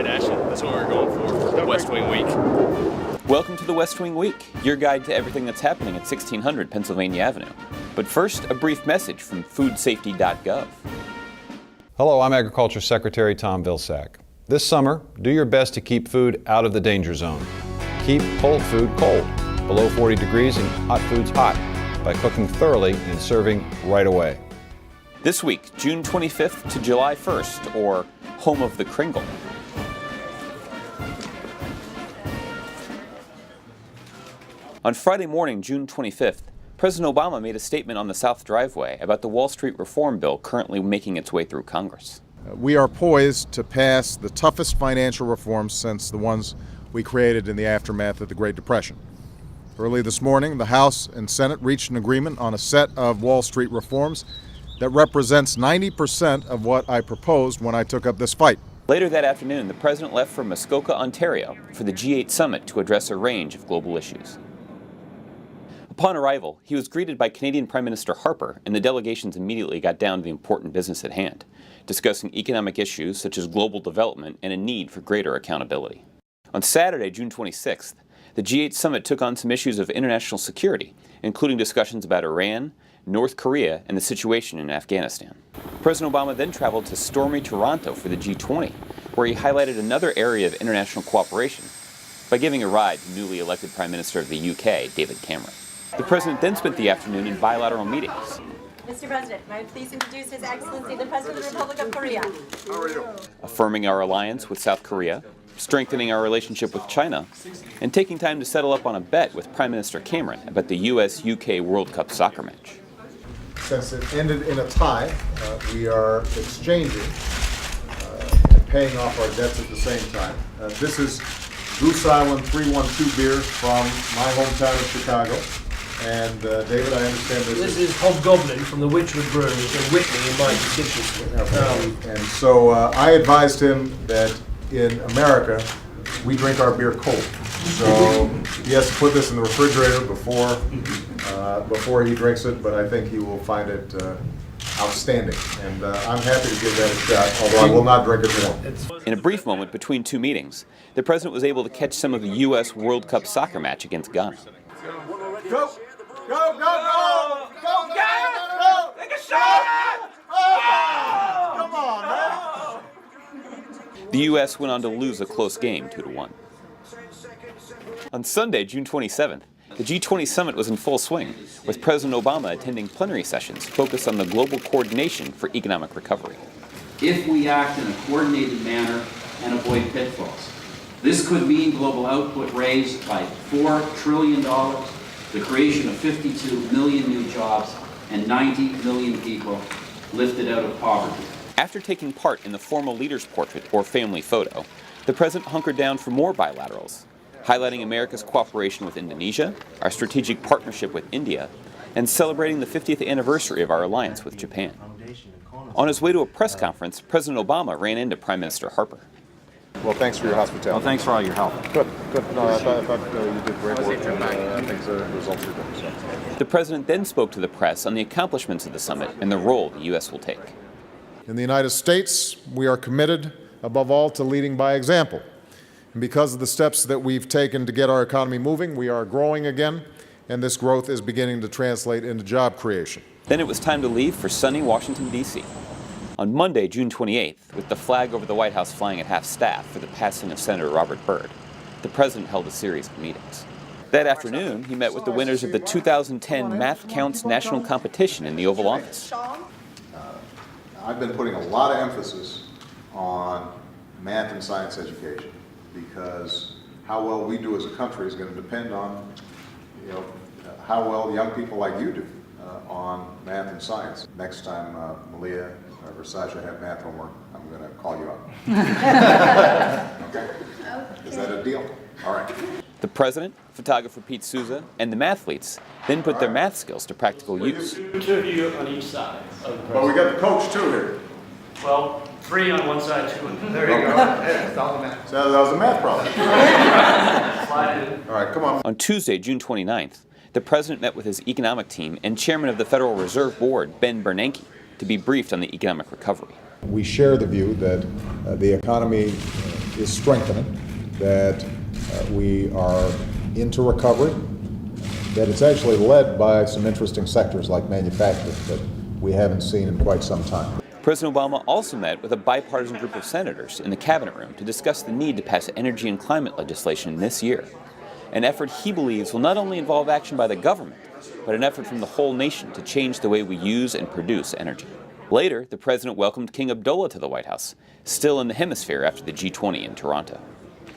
right, Ashton. That's what we're going for the West Wing Week. Welcome to the West Wing Week, your guide to everything that's happening at 1600 Pennsylvania Avenue. But first, a brief message from foodsafety.gov. Hello, I'm Agriculture Secretary Tom Vilsack. This summer, do your best to keep food out of the danger zone. Keep cold food cold, below 40 degrees, and hot foods hot by cooking thoroughly and serving right away. This week, June 25th to July 1st, or Home of the Kringle. On Friday morning, June 25th, President Obama made a statement on the South Driveway about the Wall Street reform bill currently making its way through Congress. We are poised to pass the toughest financial reforms since the ones we created in the aftermath of the Great Depression. Early this morning, the House and Senate reached an agreement on a set of Wall Street reforms that represents 90% of what I proposed when I took up this fight. Later that afternoon, the president left for Muskoka, Ontario for the G8 summit to address a range of global issues. Upon arrival, he was greeted by Canadian Prime Minister Harper, and the delegations immediately got down to the important business at hand, discussing economic issues such as global development and a need for greater accountability. On Saturday, June 26th, the G8 summit took on some issues of international security, including discussions about Iran, North Korea, and the situation in Afghanistan. President Obama then traveled to stormy Toronto for the G20, where he highlighted another area of international cooperation by giving a ride to newly elected Prime Minister of the UK, David Cameron. The president then spent the afternoon in bilateral meetings. Mr. President, may I please introduce His Excellency, the President of the Republic of Korea. How are you? Affirming our alliance with South Korea, strengthening our relationship with China, and taking time to settle up on a bet with Prime Minister Cameron about the U.S.-UK World Cup soccer match. Since it ended in a tie, we are exchanging and paying off our debts at the same time. This is Goose Island 312 beer from my hometown of Chicago. And David, I understand this is Hobgoblin from the Witchwood Brewery in Whitney in my constituency. And so I advised him that in America, we drink our beer cold. So he has to put this in the refrigerator before he drinks it, but I think he will find it outstanding. And I'm happy to give that a shot, although I will not drink it warm. In a brief moment between two meetings, the president was able to catch some of the U.S. World Cup soccer match against Ghana. Go! Go, go, go! Go, go! Take a shot! Oh! Come on, man! The U.S. went on to lose a close game 2-1. On Sunday, June 27th, the G20 summit was in full swing, with President Obama attending plenary sessions focused on the global coordination for economic recovery. If we act in a coordinated manner and avoid pitfalls, this could mean global output raised by $4 trillion, the creation of 52 million new jobs, and 90 million people lifted out of poverty. After taking part in the formal leader's portrait or family photo, the president hunkered down for more bilaterals, highlighting America's cooperation with Indonesia, our strategic partnership with India, and celebrating the 50th anniversary of our alliance with Japan. On his way to a press conference, President Obama ran into Prime Minister Harper. Well, thanks for your hospitality. Well, thanks for all your help. Good, good. No, I thought you did great work, and I think the results are good. So. The president then spoke to the press on the accomplishments of the summit and the role the U.S. will take. In the United States, we are committed, above all, to leading by example. And because of the steps that we've taken to get our economy moving, we are growing again, and this growth is beginning to translate into job creation. Then it was time to leave for sunny Washington, D.C. On Monday, June 28th, with the flag over the White House flying at half-staff for the passing of Senator Robert Byrd, the president held a series of meetings. That afternoon, he met with the winners of the 2010 Math Counts National Competition in the Oval Office. I've been putting a lot of emphasis on math and science education because how well we do as a country is going to depend on, how well young people like you do on math and science. Next time Malia or Sasha have math homework, I'm going to call you up. Okay? Is that a deal? All right. The president, photographer Pete Souza, and the mathletes then put their math skills to practical use. 2 of you on each side of the But we got the coach too here. Well, 3 on one side, 2 on the other. There you go. That's all the math. So that was a math problem. Slide in. All right, come on. On Tuesday, June 29th, the president met with his economic team and chairman of the Federal Reserve Board, Ben Bernanke, to be briefed on the economic recovery. We share the view that the economy is strengthening, that we are into recovery, that it's actually led by some interesting sectors like manufacturing that we haven't seen in quite some time. President Obama also met with a bipartisan group of senators in the cabinet room to discuss the need to pass energy and climate legislation this year, an effort he believes will not only involve action by the government, but an effort from the whole nation to change the way we use and produce energy. Later, the president welcomed King Abdullah to the White House, still in the hemisphere after the G20 in Toronto.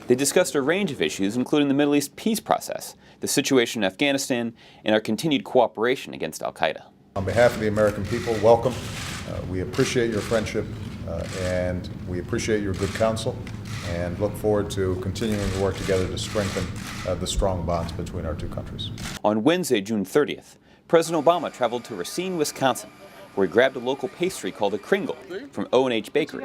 They discussed a range of issues, including the Middle East peace process, the situation in Afghanistan, and our continued cooperation against al-Qaeda. On behalf of the American people, welcome. We appreciate your friendship and we appreciate your good counsel and look forward to continuing to work together to strengthen the strong bonds between our two countries. On Wednesday, June 30th, President Obama traveled to Racine, Wisconsin, where he grabbed a local pastry called a Kringle from O&H Bakery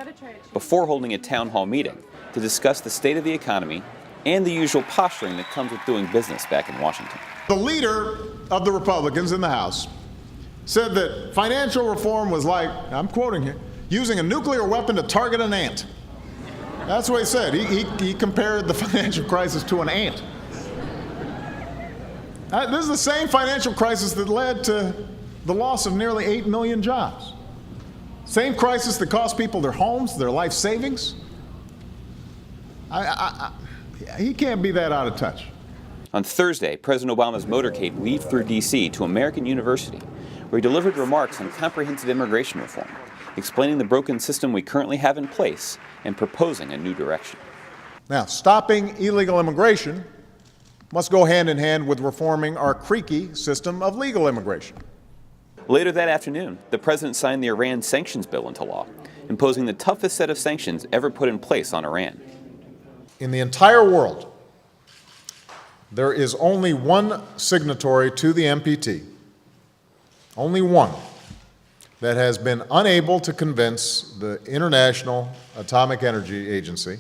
before holding a town hall meeting to discuss the state of the economy and the usual posturing that comes with doing business back in Washington. The leader of the Republicans in the House said that financial reform was like, I'm quoting here, using a nuclear weapon to target an ant. That's what he said. He compared the financial crisis to an ant. This is the same financial crisis that led to the loss of nearly 8 million jobs. Same crisis that cost people their homes, their life savings. He can't be that out of touch. On Thursday, President Obama's motorcade weaved through D.C. to American University, where he delivered remarks on comprehensive immigration reform, explaining the broken system we currently have in place and proposing a new direction. Now, stopping illegal immigration must go hand in hand with reforming our creaky system of legal immigration. Later that afternoon, the president signed the Iran sanctions bill into law, imposing the toughest set of sanctions ever put in place on Iran. In the entire world, there is only one signatory to the NPT, only one, that has been unable to convince the International Atomic Energy Agency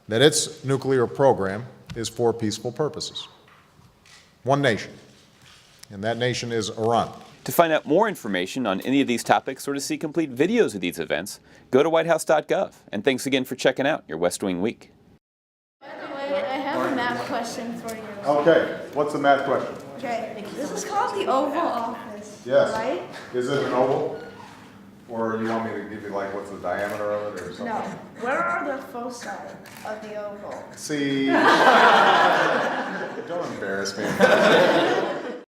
that its nuclear program is for peaceful purposes. One nation, and that nation is Iran. To find out more information on any of these topics or to see complete videos of these events, go to whitehouse.gov. And thanks again for checking out your West Wing Week. By the way, I have a math question for you. Okay, what's the math question? Okay, this is called the Oval Office, Yes. right? Is it an oval? Or you want me to give you like what's the diameter of it or something? No. Where are the foci of the oval? See, don't embarrass me.